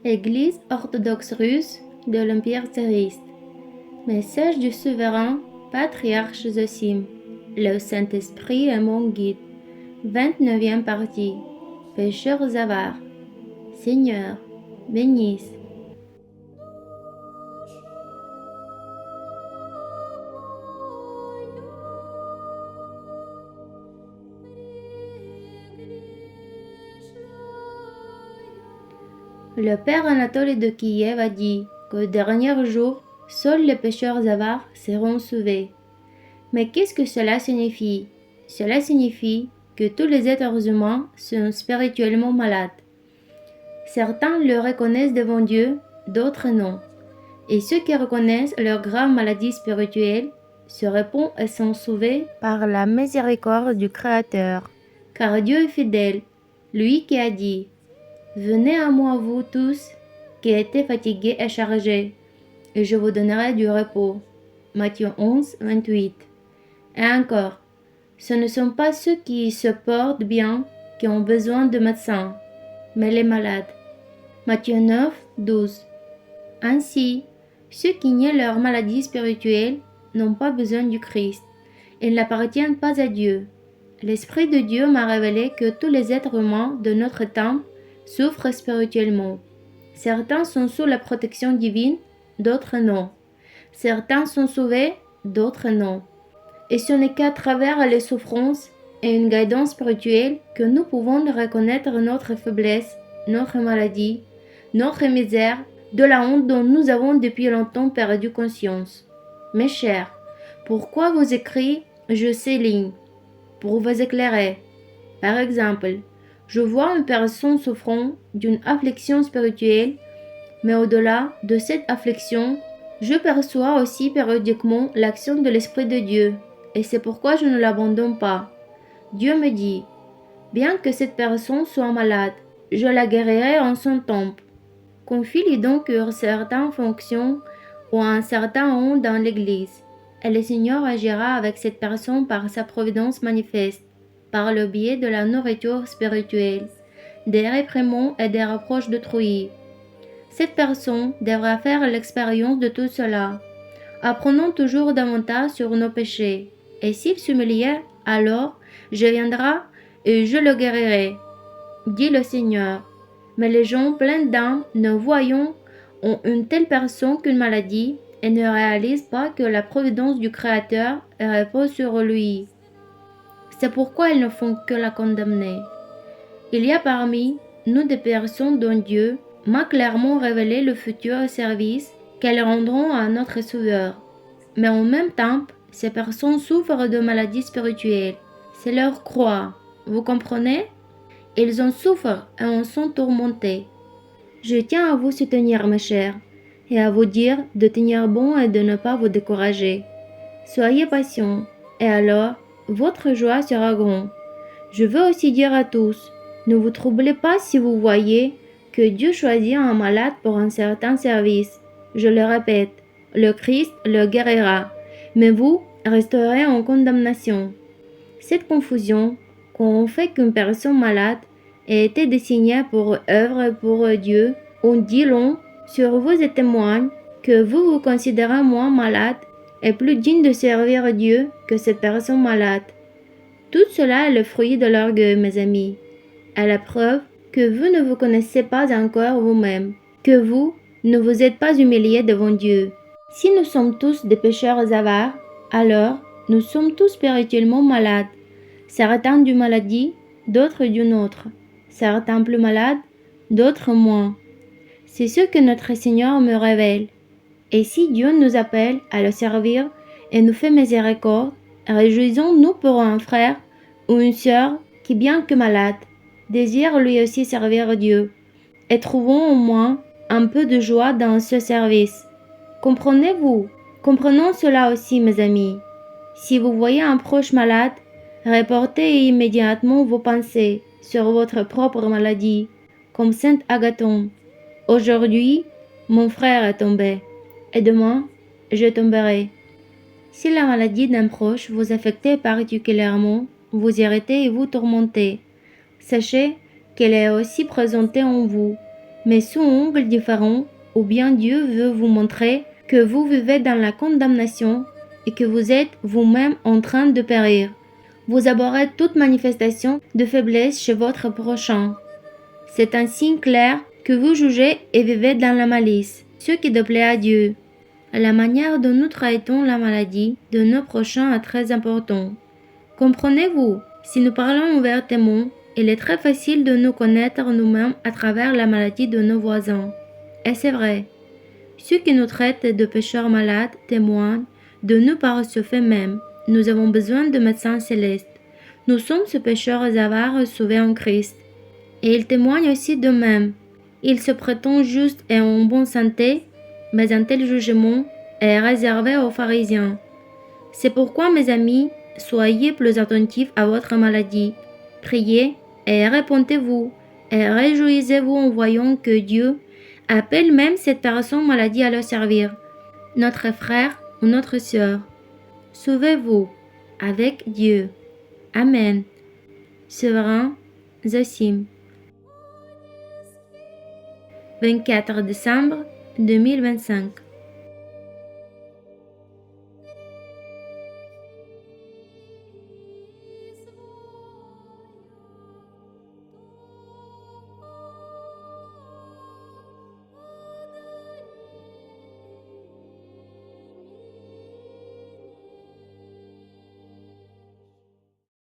Église orthodoxe russe de l'Empire tsariste. Message du souverain, patriarche Zosim. Le Saint-Esprit est mon guide. 29e partie. Pécheurs avares. Seigneur, bénisse. Le père Anatole de Kiev a dit qu'au dernier jour, seuls les pécheurs avares seront sauvés. Mais qu'est-ce que cela signifie? Cela signifie que tous les êtres humains sont spirituellement malades. Certains le reconnaissent devant Dieu, d'autres non. Et ceux qui reconnaissent leur grave maladie spirituelle se répondent et sont sauvés par la miséricorde du Créateur. Car Dieu est fidèle, lui qui a dit: Venez à moi vous tous qui êtes fatigués et chargés, et je vous donnerai du repos. Matthieu 11, 28. Et encore, ce ne sont pas ceux qui se portent bien qui ont besoin de médecins, mais les malades. Matthieu 9, 12. Ainsi, ceux qui nient leur maladie spirituelle n'ont pas besoin du Christ. Ils n'appartiennent pas à Dieu. L'Esprit de Dieu m'a révélé que tous les êtres humains de notre temps souffrent spirituellement. Certains sont sous la protection divine, d'autres non. Certains sont sauvés, d'autres non. Et ce n'est qu'à travers les souffrances et une guidance spirituelle que nous pouvons reconnaître notre faiblesse, notre maladie, notre misère, de la honte dont nous avons depuis longtemps perdu conscience. Mes chers, pourquoi vous écris « Je sais ligne » pour vous éclairer. Par exemple, je vois une personne souffrant d'une affliction spirituelle, mais au-delà de cette affliction, je perçois aussi périodiquement l'action de l'Esprit de Dieu, et c'est pourquoi je ne l'abandonne pas. Dieu me dit, bien que cette personne soit malade, je la guérirai en son temps. Confie-lui donc certaines fonctions ou un certain rang dans l'Église, et le Seigneur agira avec cette personne par sa providence manifeste, par le biais de la nourriture spirituelle, des réprimandes et des reproches d'autrui. Cette personne devra faire l'expérience de tout cela. Apprenons toujours davantage sur nos péchés, et s'il s'humilie, alors je viendrai et je le guérirai, dit le Seigneur. Mais les gens pleins d'âme, ne voyant en une telle personne qu'une maladie, et ne réalisent pas que la providence du Créateur repose sur lui. C'est pourquoi ils ne font que la condamner. Il y a parmi nous des personnes dont Dieu m'a clairement révélé le futur service qu'elles rendront à notre Sauveur. Mais en même temps, ces personnes souffrent de maladies spirituelles. C'est leur croix. Vous comprenez? Ils en souffrent et en sont tourmentés. Je tiens à vous soutenir, mes chers, et à vous dire de tenir bon et de ne pas vous décourager. Soyez patients, et alors votre joie sera grande. Je veux aussi dire à tous, ne vous troublez pas si vous voyez que Dieu choisit un malade pour un certain service. Je le répète, le Christ le guérira, mais vous resterez en condamnation. Cette confusion, quand on fait qu'une personne malade ait été désignée pour œuvre pour Dieu, on dit long sur vous et témoigne que vous vous considérez moins malade et plus digne de servir Dieu que cette personne malade. Tout cela est le fruit de l'orgueil, mes amis, à la preuve que vous ne vous connaissez pas encore vous-même, que vous ne vous êtes pas humiliés devant Dieu. Si nous sommes tous des pécheurs avares, alors nous sommes tous spirituellement malades, certains d'une maladie, d'autres d'une autre, certains plus malades, d'autres moins. C'est ce que notre Seigneur me révèle. Et si Dieu nous appelle à le servir et nous fait miséricorde, réjouissons-nous pour un frère ou une sœur qui, bien que malade, désire lui aussi servir Dieu, et trouvons au moins un peu de joie dans ce service. Comprenez-vous? Comprenons cela aussi, mes amis. Si vous voyez un proche malade, reportez immédiatement vos pensées sur votre propre maladie, comme Saint Agathon. Aujourd'hui, mon frère est tombé, et demain, je tomberai. Si la maladie d'un proche vous affecte particulièrement, vous irritez et vous tourmentez, sachez qu'elle est aussi présentée en vous, mais sous ongles différents, ou bien Dieu veut vous montrer que vous vivez dans la condamnation et que vous êtes vous-même en train de périr. Vous abhorrez toute manifestation de faiblesse chez votre prochain. C'est un signe clair que vous jugez et vivez dans la malice, ce qui déplaît à Dieu. La manière dont nous traitons la maladie de nos prochains est très importante. Comprenez-vous, si nous parlons ouvertement, il est très facile de nous connaître nous-mêmes à travers la maladie de nos voisins. Et c'est vrai. Ceux qui nous traitent de pécheurs malades témoignent de nous par ce fait même. Nous avons besoin de médecins célestes. Nous sommes ces pécheurs avares sauvés en Christ. Et ils témoignent aussi d'eux-mêmes. Ils se prétendent justes et en bonne santé, mais un tel jugement est réservé aux pharisiens. C'est pourquoi, mes amis, soyez plus attentifs à votre maladie. Priez et répondez-vous et réjouissez-vous en voyant que Dieu appelle même cette personne maladie à le servir, notre frère ou notre sœur. Sauvez-vous avec Dieu. Amen. Souverain Zosim. 24 décembre 2025.